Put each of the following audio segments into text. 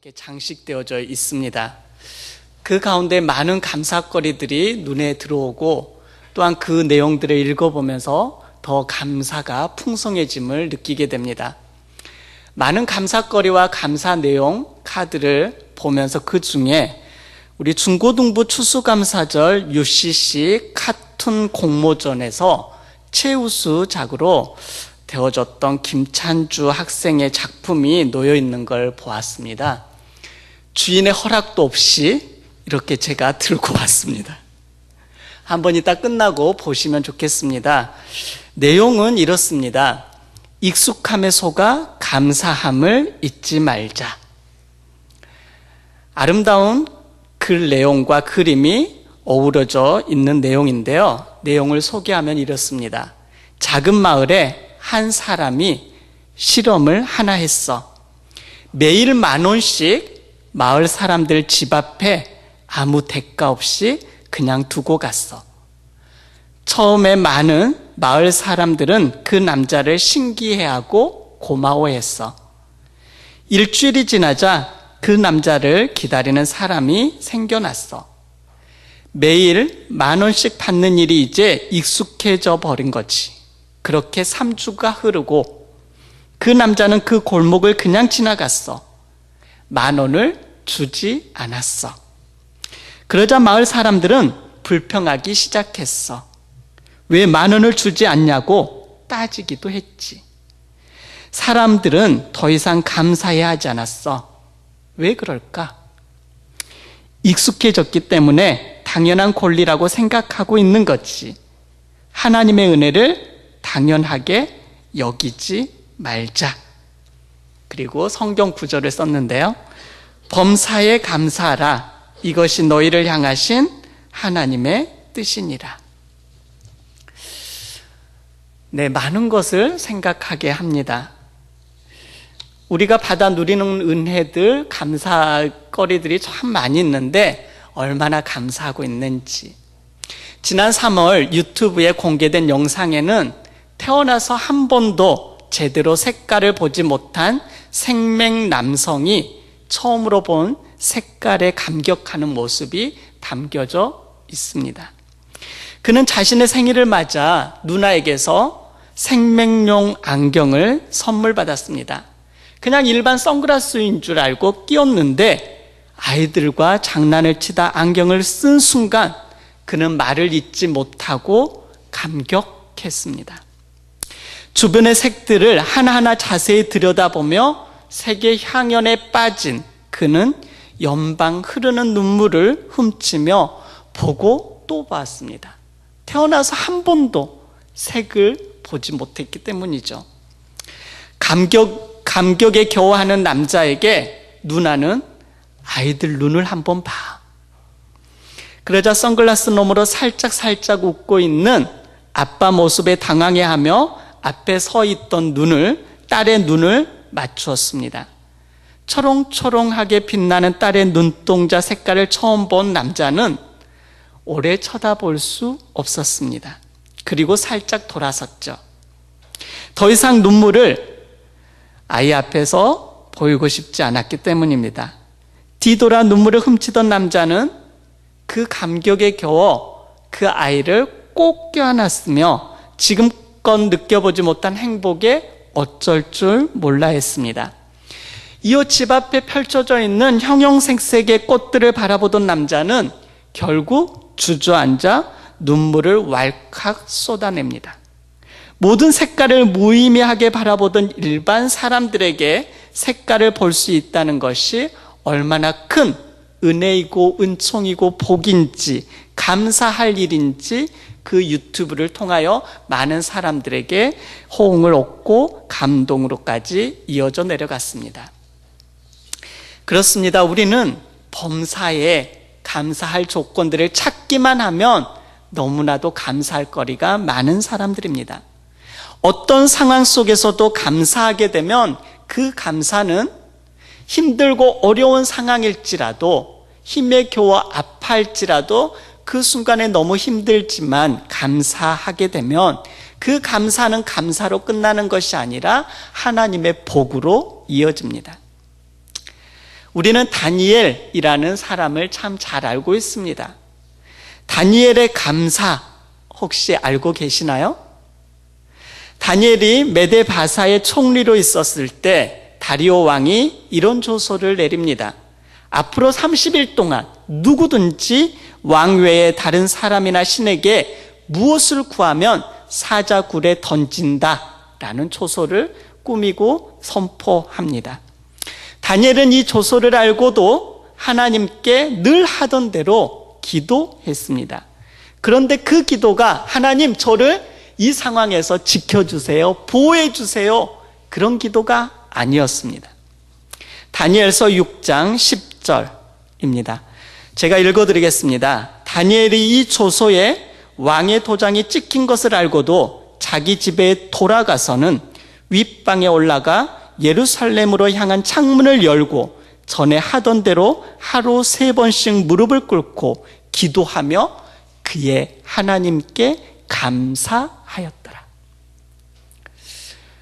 이렇게 장식되어져 있습니다. 그 가운데 많은 감사거리들이 눈에 들어오고 또한 그 내용들을 읽어보면서 더 감사가 풍성해짐을 느끼게 됩니다. 많은 감사거리와 감사 내용 카드를 보면서 그 중에 우리 중고등부 추수감사절 UCC 카툰 공모전에서 최우수작으로 되어졌던 김찬주 학생의 작품이 놓여 있는 걸 보았습니다. 주인의 허락도 없이 이렇게 제가 들고 왔습니다. 한번 이따 끝나고 보시면 좋겠습니다. 내용은 이렇습니다. 익숙함에 속아 감사함을 잊지 말자. 아름다운 글 내용과 그림이 어우러져 있는 내용인데요. 내용을 소개하면 이렇습니다. 작은 마을에 한 사람이 실험을 하나 했어. 매일 10,000원씩 마을 사람들 집 앞에 아무 대가 없이 그냥 두고 갔어. 처음에 많은 마을 사람들은 그 남자를 신기해하고 고마워했어. 일주일이 지나자 그 남자를 기다리는 사람이 생겨났어. 매일 10,000원씩 받는 일이 이제 익숙해져 버린 거지. 그렇게 3주가 흐르고 그 남자는 그 골목을 그냥 지나갔어. 10,000원을 주지 않았어. 그러자 마을 사람들은 불평하기 시작했어. 왜 10,000원을 주지 않냐고 따지기도 했지. 사람들은 더 이상 감사해야 하지 않았어. 왜 그럴까? 익숙해졌기 때문에 당연한 권리라고 생각하고 있는 거지. 하나님의 은혜를 당연하게 여기지 말자. 그리고 성경 구절을 썼는데요. 범사에 감사하라. 이것이 너희를 향하신 하나님의 뜻이니라. 네, 많은 것을 생각하게 합니다. 우리가 받아 누리는 은혜들, 감사거리들이 참 많이 있는데 얼마나 감사하고 있는지. 지난 3월 유튜브에 공개된 영상에는 태어나서 한 번도 제대로 색깔을 보지 못한 생맹 남성이 처음으로 본 색깔에 감격하는 모습이 담겨져 있습니다. 그는 자신의 생일을 맞아 누나에게서 생맹용 안경을 선물 받았습니다. 그냥 일반 선글라스인 줄 알고 끼웠는데 아이들과 장난을 치다 안경을 쓴 순간 그는 말을 잇지 못하고 감격했습니다. 주변의 색들을 하나하나 자세히 들여다보며 색의 향연에 빠진 그는 연방 흐르는 눈물을 훔치며 보고 또 봤습니다. 태어나서 한 번도 색을 보지 못했기 때문이죠. 감격에 겨워하는 남자에게 누나는 아이들 눈을 한번 봐. 그러자 선글라스 너머로 살짝 웃고 있는 아빠 모습에 당황해하며 앞에 서 있던 딸의 눈을 맞추었습니다. 초롱초롱하게 빛나는 딸의 눈동자 색깔을 처음 본 남자는 오래 쳐다볼 수 없었습니다. 그리고 살짝 돌아섰죠. 더 이상 눈물을 아이 앞에서 보이고 싶지 않았기 때문입니다. 뒤돌아 눈물을 훔치던 남자는 그 감격에 겨워 그 아이를 꼭 껴안았으며 지금껏 느껴보지 못한 행복에 어쩔 줄 몰라 했습니다. 이어 집 앞에 펼쳐져 있는 형형색색의 꽃들을 바라보던 남자는 결국 주저앉아 눈물을 왈칵 쏟아냅니다. 모든 색깔을 무의미하게 바라보던 일반 사람들에게 색깔을 볼 수 있다는 것이 얼마나 큰 은혜이고 은총이고 복인지 감사할 일인지 그 유튜브를 통하여 많은 사람들에게 호응을 얻고 감동으로까지 이어져 내려갔습니다. 그렇습니다. 우리는 범사에 감사할 조건들을 찾기만 하면 너무나도 감사할 거리가 많은 사람들입니다. 어떤 상황 속에서도 감사하게 되면 그 감사는 힘들고 어려운 상황일지라도 힘에 겨워 아파할지라도 그 순간에 너무 힘들지만 감사하게 되면 그 감사는 감사로 끝나는 것이 아니라 하나님의 복으로 이어집니다. 우리는 다니엘이라는 사람을 참 잘 알고 있습니다. 다니엘의 감사 혹시 알고 계시나요? 다니엘이 메데 바사의 총리로 있었을 때 다리오 왕이 이런 조서를 내립니다. 앞으로 30일 동안 누구든지 왕 외에 다른 사람이나 신에게 무엇을 구하면 사자굴에 던진다라는 조서를 꾸미고 선포합니다. 다니엘은 이 조서를 알고도 하나님께 늘 하던 대로 기도했습니다. 그런데 그 기도가 하나님 저를 이 상황에서 지켜주세요, 보호해주세요, 그런 기도가 아니었습니다. 다니엘서 6장 10절입니다. 제가 읽어드리겠습니다. 다니엘이 이 조서에 왕의 도장이 찍힌 것을 알고도 자기 집에 돌아가서는 윗방에 올라가 예루살렘으로 향한 창문을 열고 전에 하던 대로 하루 3번씩 무릎을 꿇고 기도하며 그의 하나님께 감사하였더라.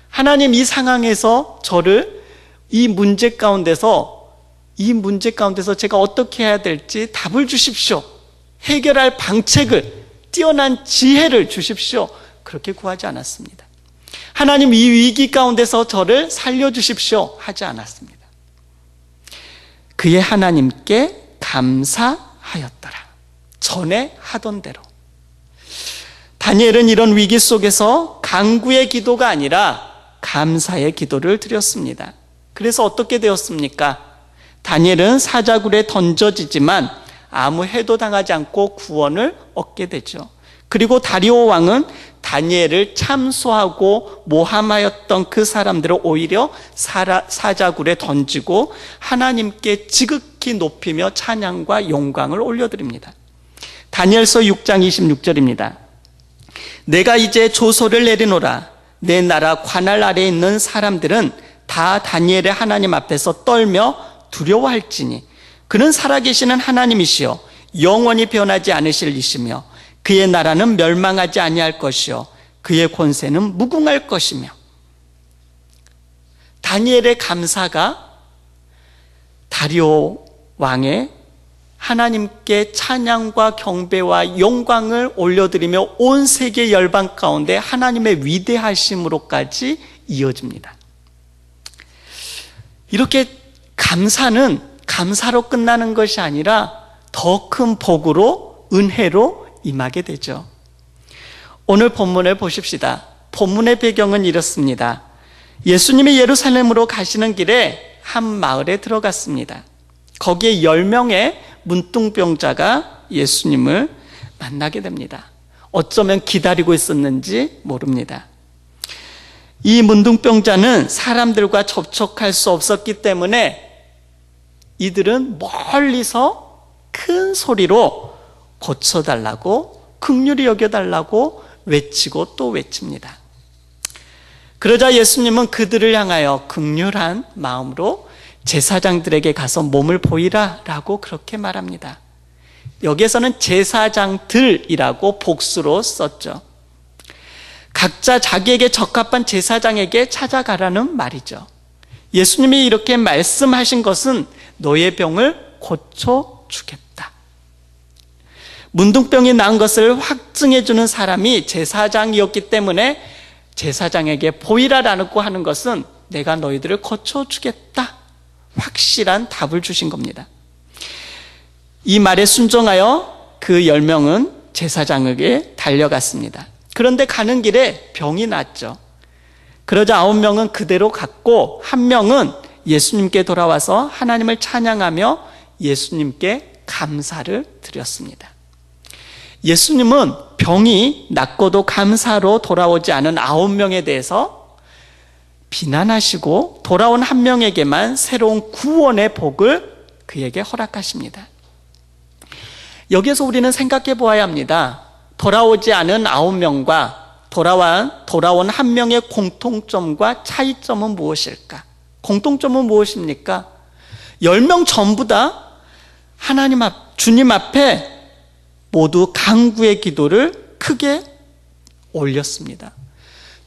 하나님, 이 상황에서 저를 이 문제 가운데서 제가 어떻게 해야 될지 답을 주십시오. 해결할 방책을, 뛰어난 지혜를 주십시오. 그렇게 구하지 않았습니다. 하나님, 이 위기 가운데서 저를 살려주십시오 하지 않았습니다. 그의 하나님께 감사하였더라. 전에 하던 대로. 다니엘은 이런 위기 속에서 간구의 기도가 아니라 감사의 기도를 드렸습니다. 그래서 어떻게 되었습니까? 다니엘은 사자굴에 던져지지만 아무 해도 당하지 않고 구원을 얻게 되죠. 그리고 다리오 왕은 다니엘을 참소하고 모함하였던 그 사람들을 오히려 사자굴에 던지고 하나님께 지극히 높이며 찬양과 영광을 올려드립니다. 다니엘서 6장 26절입니다. 내가 이제 조서를 내리노라. 내 나라 관할 아래에 있는 사람들은 다 다니엘의 하나님 앞에서 떨며 두려워할지니 그는 살아계시는 하나님이시여 영원히 변하지 않으실 이시며 그의 나라는 멸망하지 아니할 것이요 그의 권세는 무궁할 것이며. 다니엘의 감사가 다리오 왕의 하나님께 찬양과 경배와 영광을 올려드리며 온 세계 열방 가운데 하나님의 위대하심으로까지 이어집니다. 이렇게 감사는 감사로 끝나는 것이 아니라 더 큰 복으로, 은혜로 임하게 되죠. 오늘 본문을 보십시다. 본문의 배경은 이렇습니다. 예수님이 예루살렘으로 가시는 길에 한 마을에 들어갔습니다. 거기에 10명의 문둥병자가 예수님을 만나게 됩니다. 어쩌면 기다리고 있었는지 모릅니다. 이 문둥병자는 사람들과 접촉할 수 없었기 때문에 이들은 멀리서 큰 소리로 고쳐달라고, 긍휼히 여겨달라고 외치고 또 외칩니다. 그러자 예수님은 그들을 향하여 긍휼한 마음으로 제사장들에게 가서 몸을 보이라 라고 그렇게 말합니다. 여기에서는 제사장들이라고 복수로 썼죠. 각자 자기에게 적합한 제사장에게 찾아가라는 말이죠. 예수님이 이렇게 말씀하신 것은 너의 병을 고쳐주겠다. 문둥병이 난 것을 확증해주는 사람이 제사장이었기 때문에 제사장에게 보이라라고 하는 것은 내가 너희들을 고쳐주겠다. 확실한 답을 주신 겁니다. 이 말에 순종하여 그 10명은 제사장에게 달려갔습니다. 그런데 가는 길에 병이 났죠. 그러자 9명은 그대로 갔고 1명은 예수님께 돌아와서 하나님을 찬양하며 예수님께 감사를 드렸습니다. 예수님은 병이 낫고도 감사로 돌아오지 않은 9명에 대해서 비난하시고 돌아온 1명에게만 새로운 구원의 복을 그에게 허락하십니다. 여기에서 우리는 생각해 보아야 합니다. 돌아오지 않은 9명과 돌아온 1명의 공통점과 차이점은 무엇일까? 공통점은 무엇입니까? 10명 전부 다 주님 앞에 모두 간구의 기도를 크게 올렸습니다.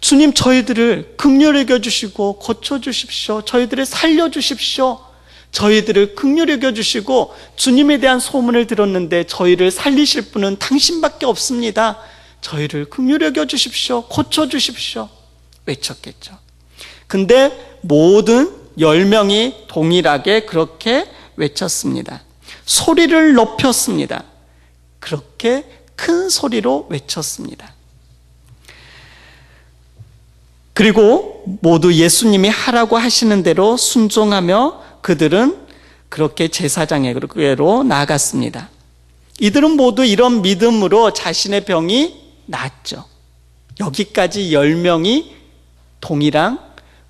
주님, 저희들을 긍휼히 여겨주시고 고쳐주십시오. 저희들을 살려주십시오. 저희들을 긍휼히 여겨주시고 주님에 대한 소문을 들었는데 저희를 살리실 분은 당신밖에 없습니다. 저희를 긍휼히 여겨주십시오. 고쳐주십시오. 외쳤겠죠. 근데 모든 10명이 동일하게 그렇게 외쳤습니다. 소리를 높였습니다. 그렇게 큰 소리로 외쳤습니다. 그리고 모두 예수님이 하라고 하시는 대로 순종하며 그들은 그렇게 제사장에게로 나아갔습니다. 이들은 모두 이런 믿음으로 자신의 병이 나았죠. 여기까지 10명이 동일한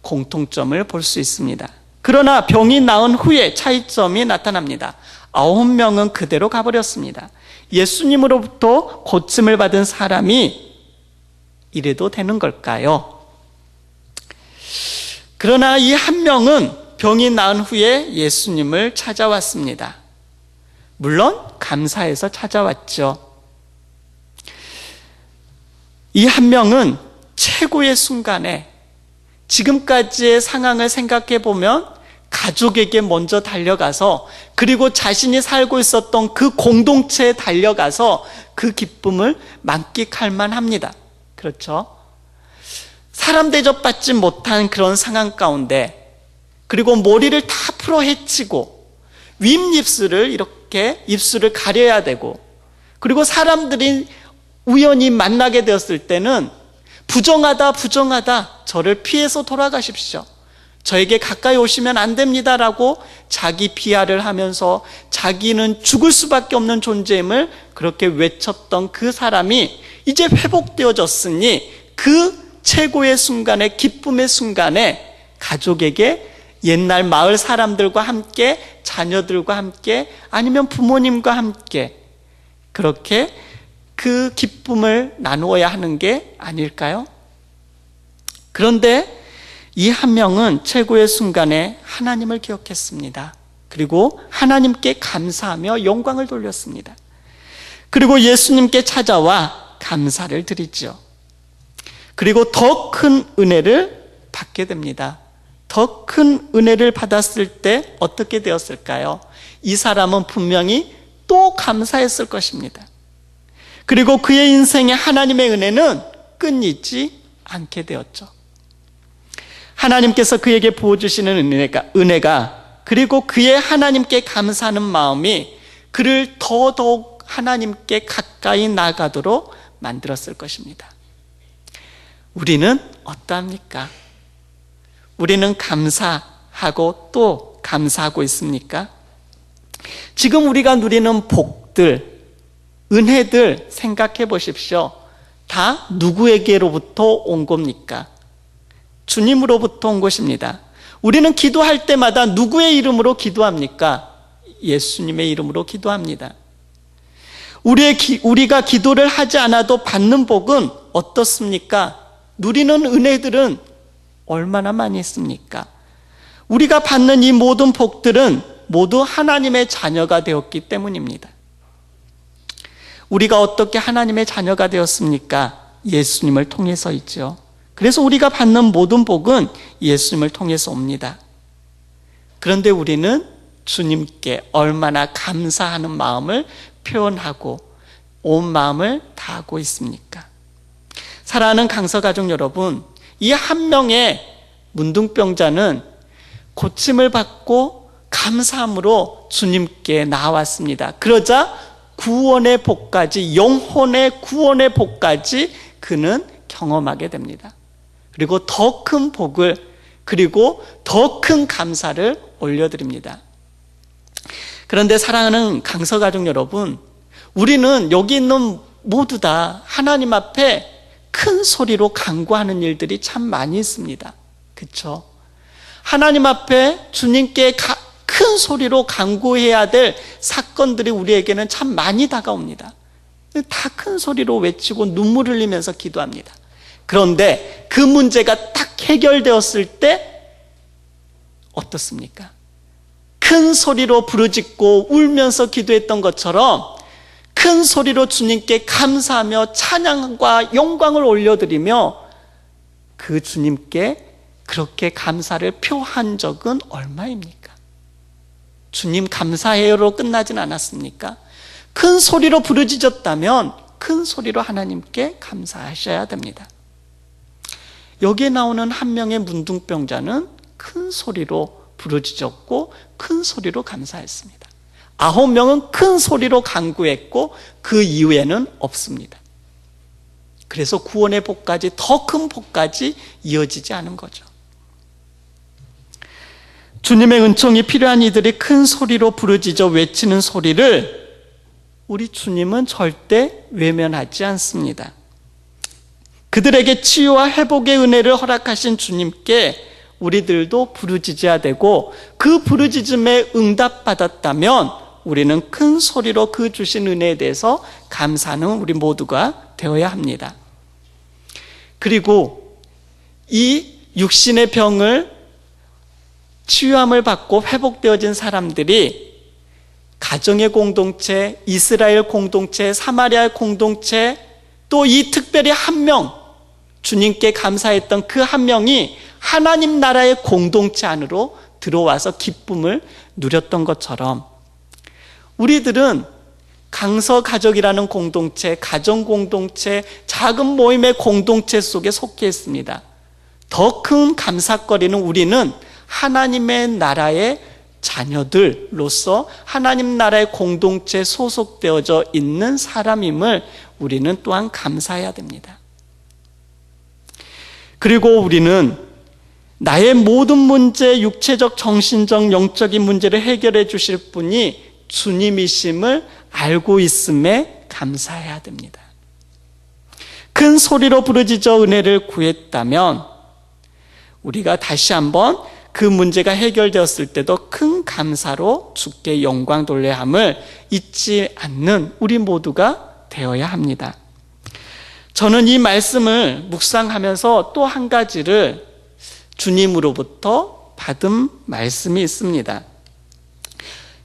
공통점을 볼 수 있습니다. 그러나 병이 나은 후에 차이점이 나타납니다. 9명은 그대로 가버렸습니다. 예수님으로부터 고침을 받은 사람이 이래도 되는 걸까요? 그러나 이 한 명은 병이 나은 후에 예수님을 찾아왔습니다. 물론 감사해서 찾아왔죠. 이 한 명은 최고의 순간에 지금까지의 상황을 생각해 보면 가족에게 먼저 달려가서 그리고 자신이 살고 있었던 그 공동체에 달려가서 그 기쁨을 만끽할 만합니다. 그렇죠? 사람 대접받지 못한 그런 상황 가운데 그리고 머리를 다 풀어 헤치고 윗입술을 이렇게 입술을 가려야 되고 그리고 사람들이 우연히 만나게 되었을 때는 부정하다 저를 피해서 돌아가십시오. 저에게 가까이 오시면 안 됩니다라고 자기 비하를 하면서 자기는 죽을 수밖에 없는 존재임을 그렇게 외쳤던 그 사람이 이제 회복되어졌으니 그 최고의 순간에 기쁨의 순간에 가족에게 옛날 마을 사람들과 함께 자녀들과 함께 아니면 부모님과 함께 그렇게 그 기쁨을 나누어야 하는 게 아닐까요? 그런데 이 한 명은 최고의 순간에 하나님을 기억했습니다. 그리고 하나님께 감사하며 영광을 돌렸습니다. 그리고 예수님께 찾아와 감사를 드리죠. 그리고 더 큰 은혜를 받게 됩니다. 더 큰 은혜를 받았을 때 어떻게 되었을까요? 이 사람은 분명히 또 감사했을 것입니다. 그리고 그의 인생에 하나님의 은혜는 끊이지 않게 되었죠. 하나님께서 그에게 부어주시는 은혜가 그리고 그의 하나님께 감사하는 마음이 그를 더더욱 하나님께 가까이 나가도록 만들었을 것입니다. 우리는 어떠합니까? 우리는 감사하고 또 감사하고 있습니까? 지금 우리가 누리는 복들, 은혜들 생각해 보십시오. 다 누구에게로부터 온 겁니까? 주님으로부터 온 것입니다. 우리는 기도할 때마다 누구의 이름으로 기도합니까? 예수님의 이름으로 기도합니다. 우리가 기도를 하지 않아도 받는 복은 어떻습니까? 누리는 은혜들은 얼마나 많이 있습니까? 우리가 받는 이 모든 복들은 모두 하나님의 자녀가 되었기 때문입니다. 우리가 어떻게 하나님의 자녀가 되었습니까? 예수님을 통해서있죠. 그래서 우리가 받는 모든 복은 예수님을 통해서 옵니다. 그런데 우리는 주님께 얼마나 감사하는 마음을 표현하고 온 마음을 다하고 있습니까? 사랑하는 강서가족 여러분, 이 한 명의 문둥병자는 고침을 받고 감사함으로 주님께 나왔습니다. 그러자 구원의 복까지, 영혼의 구원의 복까지 그는 경험하게 됩니다. 그리고 더 큰 복을, 그리고 더 큰 감사를 올려드립니다. 그런데 사랑하는 강서가족 여러분, 우리는 여기 있는 모두 다 하나님 앞에 큰 소리로 간구하는 일들이 참 많이 있습니다. 그렇죠? 하나님 앞에 주님께 큰 소리로 간구해야 될 사건들이 우리에게는 참 많이 다가옵니다. 다 큰 소리로 외치고 눈물 흘리면서 기도합니다. 그런데 그 문제가 딱 해결되었을 때 어떻습니까? 큰 소리로 부르짖고 울면서 기도했던 것처럼 큰 소리로 주님께 감사하며 찬양과 영광을 올려드리며 그 주님께 그렇게 감사를 표한 적은 얼마입니까? 주님 감사해요로 끝나진 않았습니까? 큰 소리로 부르짖었다면 큰 소리로 하나님께 감사하셔야 됩니다. 여기에 나오는 한 명의 문둥병자는 큰 소리로 부르짖었고 큰 소리로 감사했습니다. 9명은 큰 소리로 간구했고 그 이후에는 없습니다. 그래서 구원의 복까지, 더 큰 복까지 이어지지 않은 거죠. 주님의 은총이 필요한 이들이 큰 소리로 부르짖어 외치는 소리를 우리 주님은 절대 외면하지 않습니다. 그들에게 치유와 회복의 은혜를 허락하신 주님께 우리들도 부르짖어야 되고, 그 부르짖음에 응답받았다면 우리는 큰 소리로 그 주신 은혜에 대해서 감사하는 우리 모두가 되어야 합니다. 그리고 이 육신의 병을 치유함을 받고 회복되어진 사람들이 가정의 공동체, 이스라엘 공동체, 사마리아 공동체, 또 이 특별히 한 명, 주님께 감사했던 그 한 명이 하나님 나라의 공동체 안으로 들어와서 기쁨을 누렸던 것처럼 우리들은 강서 가족이라는 공동체, 가정 공동체, 작은 모임의 공동체 속에 속해 있습니다. 더 큰 감사거리는 우리는 하나님의 나라의 자녀들로서 하나님 나라의 공동체에 소속되어져 있는 사람임을 우리는 또한 감사해야 됩니다. 그리고 우리는 나의 모든 문제, 육체적, 정신적, 영적인 문제를 해결해 주실 분이 주님이심을 알고 있음에 감사해야 됩니다. 큰 소리로 부르짖어 은혜를 구했다면 우리가 다시 한번 그 문제가 해결되었을 때도 큰 감사로 주께 영광 돌려야 함을 잊지 않는 우리 모두가 되어야 합니다. 저는 이 말씀을 묵상하면서 또 한 가지를 주님으로부터 받은 말씀이 있습니다.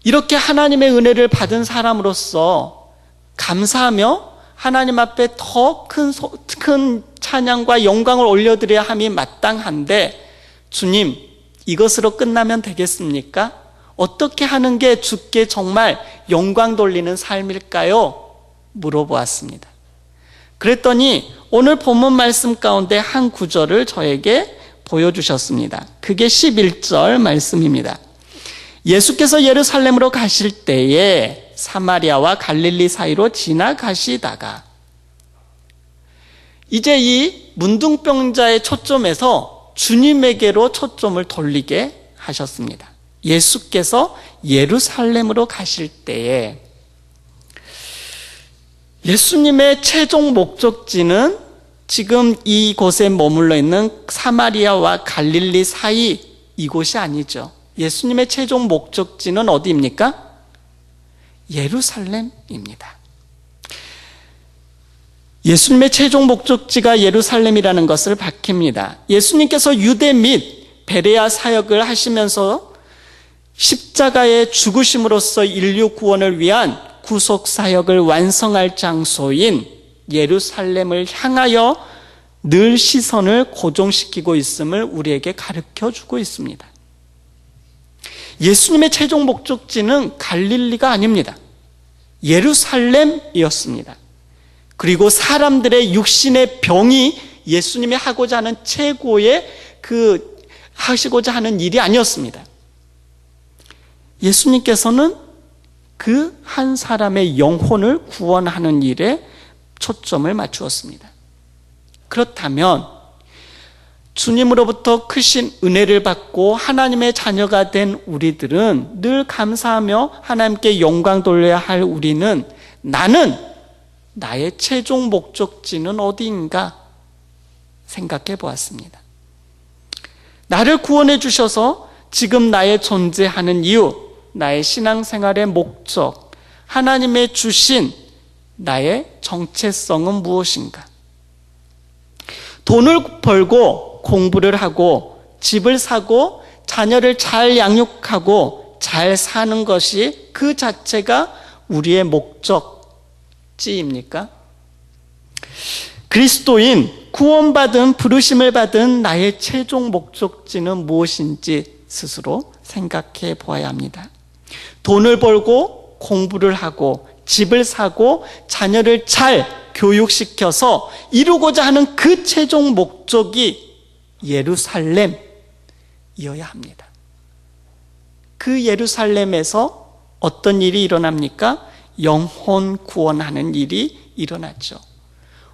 이렇게 하나님의 은혜를 받은 사람으로서 감사하며 하나님 앞에 더 큰 찬양과 영광을 올려드려야 함이 마땅한데, 주님, 이것으로 끝나면 되겠습니까? 어떻게 하는 게 주께 정말 영광 돌리는 삶일까요? 물어보았습니다. 그랬더니 오늘 본문 말씀 가운데 한 구절을 저에게 보여주셨습니다. 그게 11절 말씀입니다. 예수께서 예루살렘으로 가실 때에 사마리아와 갈릴리 사이로 지나가시다가, 이제 이 문둥병자의 초점에서 주님에게로 초점을 돌리게 하셨습니다. 예수께서 예루살렘으로 가실 때에 예수님의 최종 목적지는 지금 이곳에 머물러 있는 사마리아와 갈릴리 사이 이곳이 아니죠. 예수님의 최종 목적지는 어디입니까? 예루살렘입니다. 예수님의 최종 목적지가 예루살렘이라는 것을 밝힙니다. 예수님께서 유대 및 베레아 사역을 하시면서 십자가의 죽으심으로써 인류 구원을 위한 구속 사역을 완성할 장소인 예루살렘을 향하여 늘 시선을 고정시키고 있음을 우리에게 가르쳐주고 있습니다. 예수님의 최종 목적지는 갈릴리가 아닙니다. 예루살렘이었습니다. 그리고 사람들의 육신의 병이 예수님이 하고자 하는 최고의 하시고자 하는 일이 아니었습니다. 예수님께서는 그 한 사람의 영혼을 구원하는 일에 초점을 맞추었습니다. 그렇다면 주님으로부터 크신 은혜를 받고 하나님의 자녀가 된 우리들은 늘 감사하며 하나님께 영광 돌려야 할 우리는, 나는 나의 최종 목적지는 어디인가 생각해 보았습니다. 나를 구원해 주셔서 지금 나의 존재하는 이유, 나의 신앙생활의 목적, 하나님의 주신 나의 정체성은 무엇인가? 돈을 벌고 공부를 하고 집을 사고 자녀를 잘 양육하고 잘 사는 것이 그 자체가 우리의 목적지입니까? 그리스도인, 구원받은, 부르심을 받은 나의 최종 목적지는 무엇인지 스스로 생각해 보아야 합니다. 돈을 벌고 공부를 하고 집을 사고 자녀를 잘 교육시켜서 이루고자 하는 그 최종 목적이 예루살렘이어야 합니다. 그 예루살렘에서 어떤 일이 일어납니까? 영혼 구원하는 일이 일어났죠.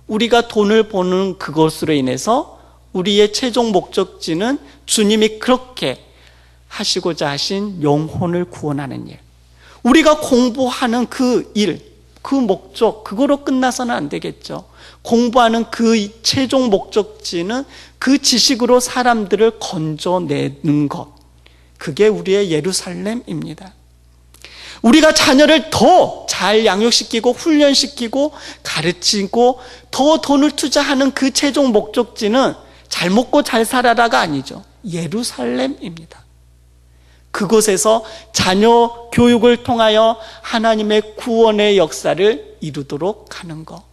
우리가 돈을 버는 그것으로 인해서 우리의 최종 목적지는 주님이 그렇게 하시고자 하신 영혼을 구원하는 일. 우리가 공부하는 그 일, 그 목적, 그거로 끝나서는 안 되겠죠. 공부하는 그 최종 목적지는 그 지식으로 사람들을 건져내는 것. 그게 우리의 예루살렘입니다. 우리가 자녀를 더 잘 양육시키고 훈련시키고 가르치고 더 돈을 투자하는 그 최종 목적지는 잘 먹고 잘 살아라가 아니죠. 예루살렘입니다. 그곳에서 자녀 교육을 통하여 하나님의 구원의 역사를 이루도록 하는 것.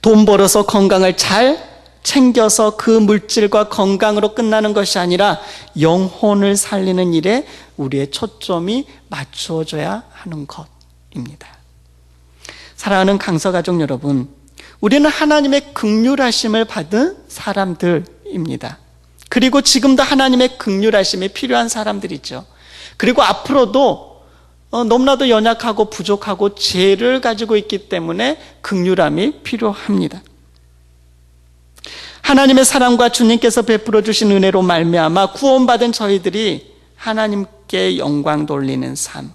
돈 벌어서 건강을 잘 챙겨서 그 물질과 건강으로 끝나는 것이 아니라 영혼을 살리는 일에 우리의 초점이 맞추어져야 하는 것입니다. 사랑하는 강서가족 여러분, 우리는 하나님의 긍휼하심을 받은 사람들입니다. 그리고 지금도 하나님의 긍휼하심이 필요한 사람들이죠. 그리고 앞으로도 너무나도 연약하고 부족하고 죄를 가지고 있기 때문에 긍휼함이 필요합니다. 하나님의 사랑과 주님께서 베풀어 주신 은혜로 말미암아 구원받은 저희들이 하나님께 영광 돌리는 삶,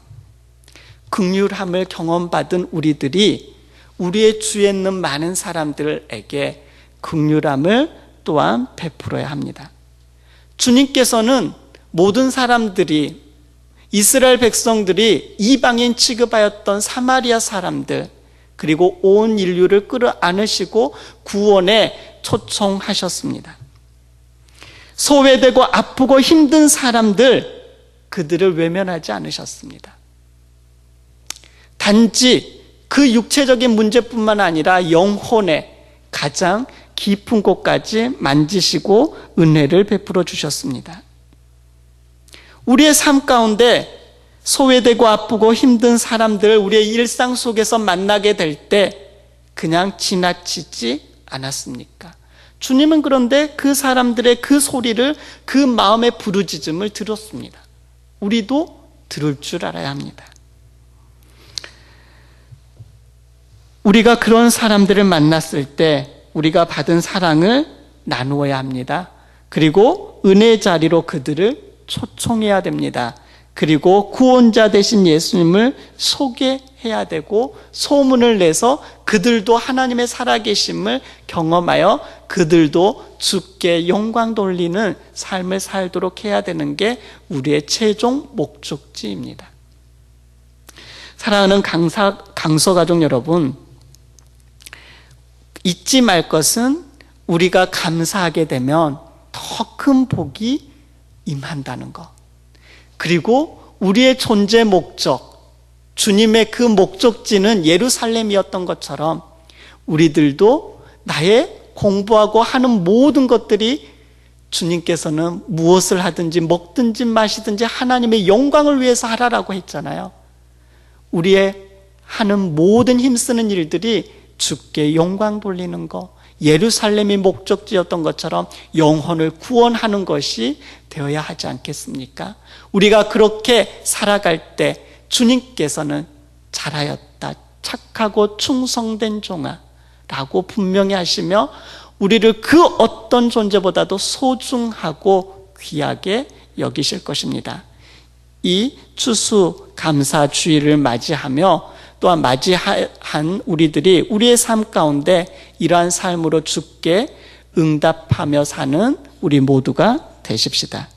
긍휼함을 경험받은 우리들이 우리의 주위에 있는 많은 사람들에게 긍휼함을 또한 베풀어야 합니다. 주님께서는 모든 사람들이, 이스라엘 백성들이 이방인 취급하였던 사마리아 사람들, 그리고 온 인류를 끌어안으시고 구원에 초청하셨습니다. 소외되고 아프고 힘든 사람들, 그들을 외면하지 않으셨습니다. 단지 그 육체적인 문제뿐만 아니라 영혼의 가장 깊은 곳까지 만지시고 은혜를 베풀어 주셨습니다. 우리의 삶 가운데 소외되고 아프고 힘든 사람들을 우리의 일상 속에서 만나게 될 때 그냥 지나치지 않았습니까? 주님은 그런데 그 사람들의 그 소리를, 그 마음의 부르짖음을 들었습니다. 우리도 들을 줄 알아야 합니다. 우리가 그런 사람들을 만났을 때 우리가 받은 사랑을 나누어야 합니다. 그리고 은혜의 자리로 그들을 초청해야 됩니다. 그리고 구원자 되신 예수님을 소개해야 되고 소문을 내서 그들도 하나님의 살아계심을 경험하여 그들도 주께 영광 돌리는 삶을 살도록 해야 되는 게 우리의 최종 목적지입니다. 사랑하는 강서가족 여러분, 잊지 말 것은 우리가 감사하게 되면 더 큰 복이 임한다는 것. 그리고 우리의 존재 목적, 주님의 그 목적지는 예루살렘이었던 것처럼 우리들도 나의 공부하고 하는 모든 것들이 주님께서는 무엇을 하든지 먹든지 마시든지 하나님의 영광을 위해서 하라라고 했잖아요. 우리의 하는 모든 힘쓰는 일들이 주께 영광 돌리는 것, 예루살렘이 목적지였던 것처럼 영혼을 구원하는 것이 되어야 하지 않겠습니까? 우리가 그렇게 살아갈 때 주님께서는 잘하였다, 착하고 충성된 종아 라고 분명히 하시며 우리를 그 어떤 존재보다도 소중하고 귀하게 여기실 것입니다. 이 추수감사주의를 맞이하며 또한 맞이한 우리들이 우리의 삶 가운데 이러한 삶으로 주께 응답하며 사는 우리 모두가 되십시다.